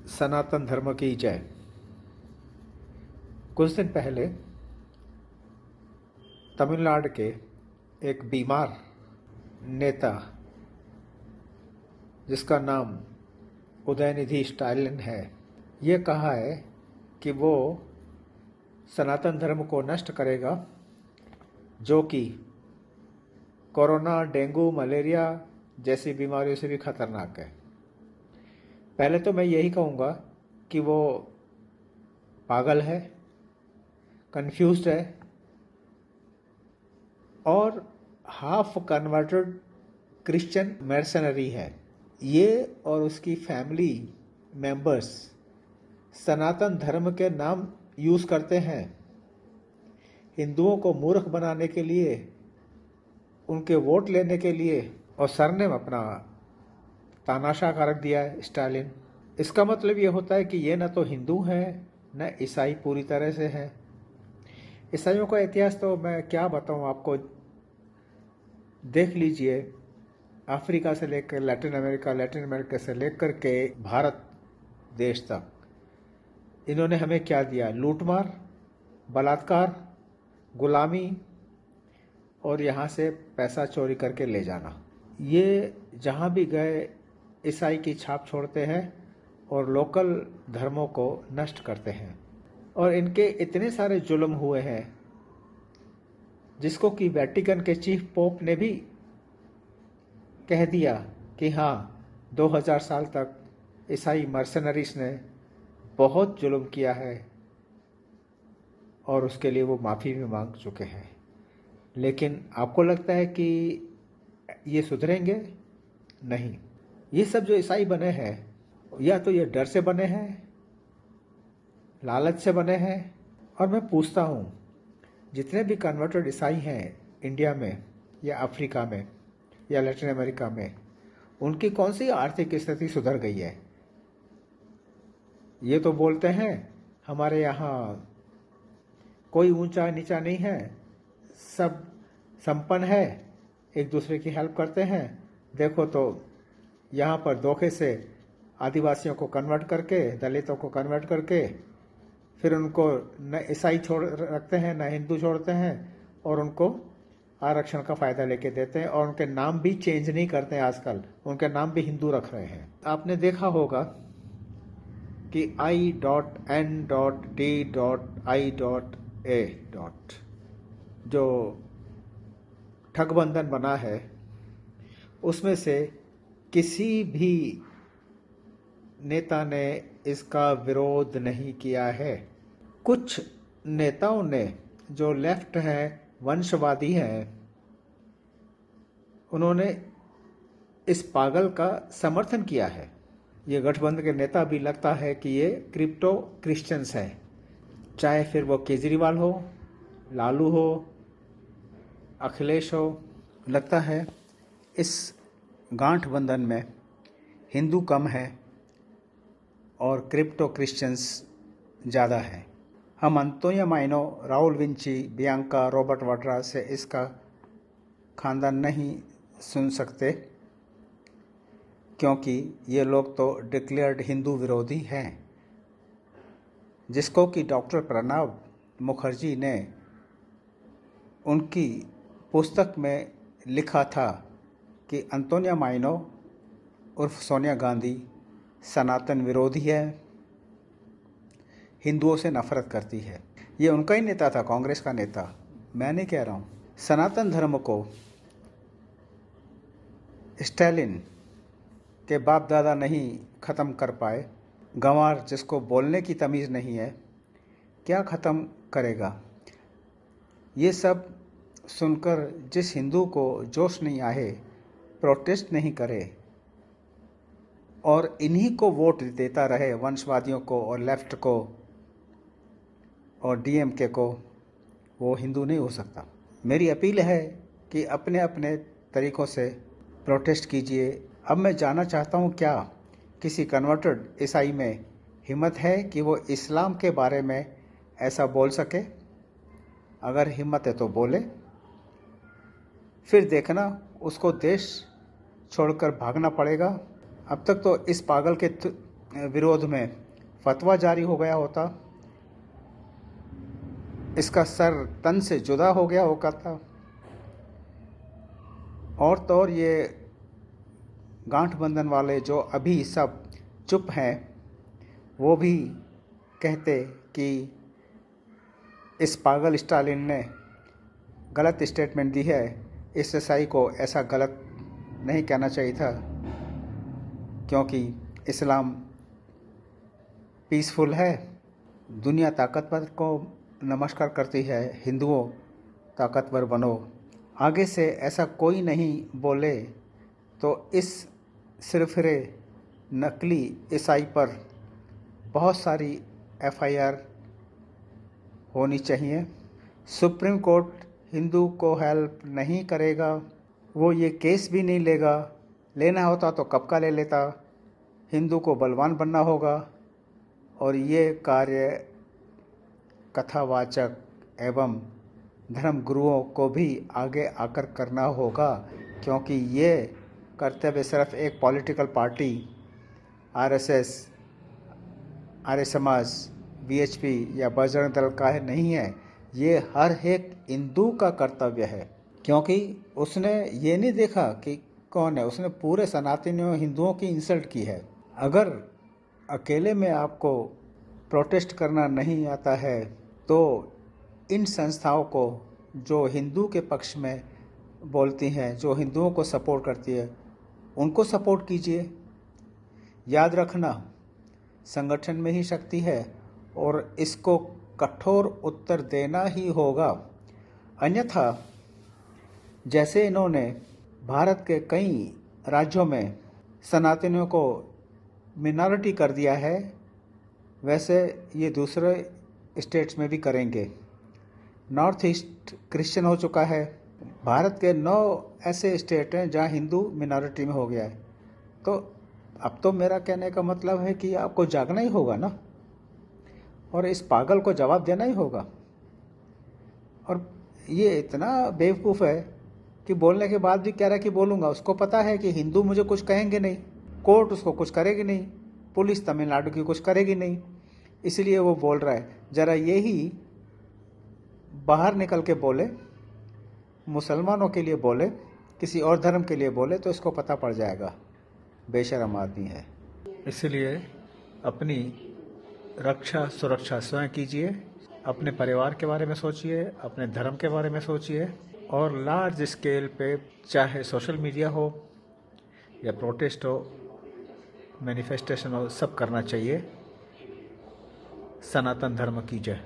सनातन धर्म की जय। कुछ दिन पहले तमिलनाडु के एक बीमार नेता जिसका नाम उदयनिधि स्टालिन है, ये कहा है कि वो सनातन धर्म को नष्ट करेगा, जो कि कोरोना, डेंगू, मलेरिया जैसी बीमारियों से भी खतरनाक है। पहले तो मैं यही कहूँगा कि वो पागल है, कंफ्यूज्ड है और हाफ कन्वर्टेड क्रिश्चियन मर्सनरी है। ये और उसकी फैमिली मेंबर्स सनातन धर्म के नाम यूज़ करते हैं हिंदुओं को मूर्ख बनाने के लिए, उनके वोट लेने के लिए, और सरनेम अपना तानाशाह का रख दिया है स्टालिन। इसका मतलब ये होता है कि ये न तो हिंदू हैं न ईसाई पूरी तरह से हैं। ईसाइयों का इतिहास तो मैं क्या बताऊं आपको, देख लीजिए। अफ्रीका से लेकर लैटिन अमेरिका से लेकर के भारत देश तक इन्होंने हमें क्या दिया? लूटमार, बलात्कार, गुलामी और यहाँ से पैसा चोरी करके ले जाना। ये जहाँ भी गए ईसाई की छाप छोड़ते हैं और लोकल धर्मों को नष्ट करते हैं। और इनके इतने सारे जुल्म हुए हैं जिसको कि वेटिकन के चीफ पोप ने भी कह दिया कि हाँ, 2000 साल तक ईसाई मर्सनरीज ने बहुत जुल्म किया है और उसके लिए वो माफ़ी भी मांग चुके हैं। लेकिन आपको लगता है कि ये सुधरेंगे? नहीं। ये सब जो ईसाई बने हैं, या तो ये डर से बने हैं, लालच से बने हैं। और मैं पूछता हूँ, जितने भी कन्वर्टेड ईसाई हैं इंडिया में या अफ्रीका में या लैटिन अमेरिका में, उनकी कौन सी आर्थिक स्थिति सुधर गई है? ये तो बोलते हैं हमारे यहाँ कोई ऊंचा नीचा नहीं है, सब संपन्न है, एक दूसरे की हेल्प करते हैं। देखो तो यहाँ पर धोखे से आदिवासियों को कन्वर्ट करके, दलितों को कन्वर्ट करके, फिर उनको न ईसाई छोड़ रखते हैं न हिंदू छोड़ते हैं, और उनको आरक्षण का फ़ायदा लेके देते हैं। और उनके नाम भी चेंज नहीं करते हैं आजकल, उनके नाम भी हिंदू रख रहे हैं। आपने देखा होगा कि I.N.T.I.A. जो ठगबंधन बना है, उसमें से किसी भी नेता ने इसका विरोध नहीं किया है। कुछ नेताओं ने जो लेफ्ट हैं, वंशवादी हैं, उन्होंने इस पागल का समर्थन किया है। ये गठबंधन के नेता भी लगता है कि ये क्रिप्टो क्रिश्चियंस हैं, चाहे फिर वो केजरीवाल हो, लालू हो, अखिलेश हो। लगता है इस गांठबंधन में हिंदू कम है और क्रिप्टो क्रिश्चियंस ज़्यादा है। हम Antonio Maino, Rahul Vinci, Bianca, Robert Vadra से इसका खानदान नहीं सुन सकते, क्योंकि ये लोग तो डिक्लेयर्ड हिंदू विरोधी हैं, जिसको कि डॉक्टर प्रणब मुखर्जी ने उनकी पुस्तक में लिखा था कि अंतोनियो माइनो उर्फ सोनिया गांधी सनातन विरोधी है, हिंदुओं से नफरत करती है। ये उनका ही नेता था, कांग्रेस का नेता। मैं नहीं कह रहा हूँ। सनातन धर्म को स्टालिन के बाप दादा नहीं ख़त्म कर पाए, गंवार जिसको बोलने की तमीज़ नहीं है, क्या ख़त्म करेगा? ये सब सुनकर जिस हिंदू को जोश नहीं आए, प्रोटेस्ट नहीं करे और इन्हीं को वोट देता रहे, वंशवादियों को और लेफ्ट को और डीएमके को, वो हिंदू नहीं हो सकता। मेरी अपील है कि अपने अपने तरीक़ों से प्रोटेस्ट कीजिए। अब मैं जानना चाहता हूँ, क्या किसी कन्वर्टेड ईसाई में हिम्मत है कि वो इस्लाम के बारे में ऐसा बोल सके? अगर हिम्मत है तो बोले, फिर देखना उसको देश छोड़कर भागना पड़ेगा। अब तक तो इस पागल के विरोध में फतवा जारी हो गया होता, इसका सर तन से जुदा हो गया होता था, और तो और ये गांठबंधन वाले जो अभी सब चुप हैं वो भी कहते कि इस पागल स्टालिन ने गलत स्टेटमेंट दी है, इस ईसाई को ऐसा गलत नहीं कहना चाहिए था, क्योंकि इस्लाम पीसफुल है, दुनिया ताकतवर को नमस्कार करती है, हिंदुओं ताकतवर बनो। आगे से ऐसा कोई नहीं बोले तो इस सिरफिरे नकली ईसाई पर बहुत सारी एफआईआर होनी चाहिए। सुप्रीम कोर्ट हिंदू को हेल्प नहीं करेगा, वो ये केस भी नहीं लेगा, लेना होता तो कब का ले लेता। हिंदू को बलवान बनना होगा और ये कार्य कथावाचक एवं धर्म गुरुओं को भी आगे आकर करना होगा, क्योंकि ये कर्तव्य सिर्फ एक political party RSS, Arya Samaj, VHP या बजरंग दल का नहीं है, ये हर एक हिंदू का कर्तव्य है, क्योंकि उसने ये नहीं देखा कि कौन है, उसने पूरे सनातनियों हिंदुओं की इंसल्ट की है। अगर अकेले में आपको प्रोटेस्ट करना नहीं आता है तो इन संस्थाओं को जो हिंदू के पक्ष में बोलती हैं, जो हिंदुओं को सपोर्ट करती है, उनको सपोर्ट कीजिए। याद रखना, संगठन में ही शक्ति है और इसको कठोर उत्तर देना ही होगा, अन्यथा जैसे इन्होंने भारत के कई राज्यों में सनातनियों को मिनॉरिटी कर दिया है, वैसे ये दूसरे स्टेट्स में भी करेंगे। नॉर्थ ईस्ट क्रिश्चियन हो चुका है, भारत के 9 ऐसे स्टेट हैं जहाँ हिंदू मिनॉरिटी में हो गया है। तो अब तो मेरा कहने का मतलब है कि आपको जागना ही होगा ना, और इस पागल को जवाब देना ही होगा। और ये इतना बेवकूफ़ है कि बोलने के बाद भी कह रहा है कि बोलूँगा। उसको पता है कि हिंदू मुझे कुछ कहेंगे नहीं, कोर्ट उसको कुछ करेगी नहीं, पुलिस तमिलनाडु की कुछ करेगी नहीं, इसलिए वो बोल रहा है। ज़रा यही बाहर निकल के बोले, मुसलमानों के लिए बोले, किसी और धर्म के लिए बोले तो इसको पता पड़ जाएगा बेशर्म आदमी है। इसलिए अपनी रक्षा सुरक्षा स्वयं कीजिए, अपने परिवार के बारे में सोचिए, अपने धर्म के बारे में सोचिए, और लार्ज स्केल पे चाहे सोशल मीडिया हो या प्रोटेस्ट हो, मैनिफेस्टेशन हो, सब करना चाहिए। सनातन धर्म की जय।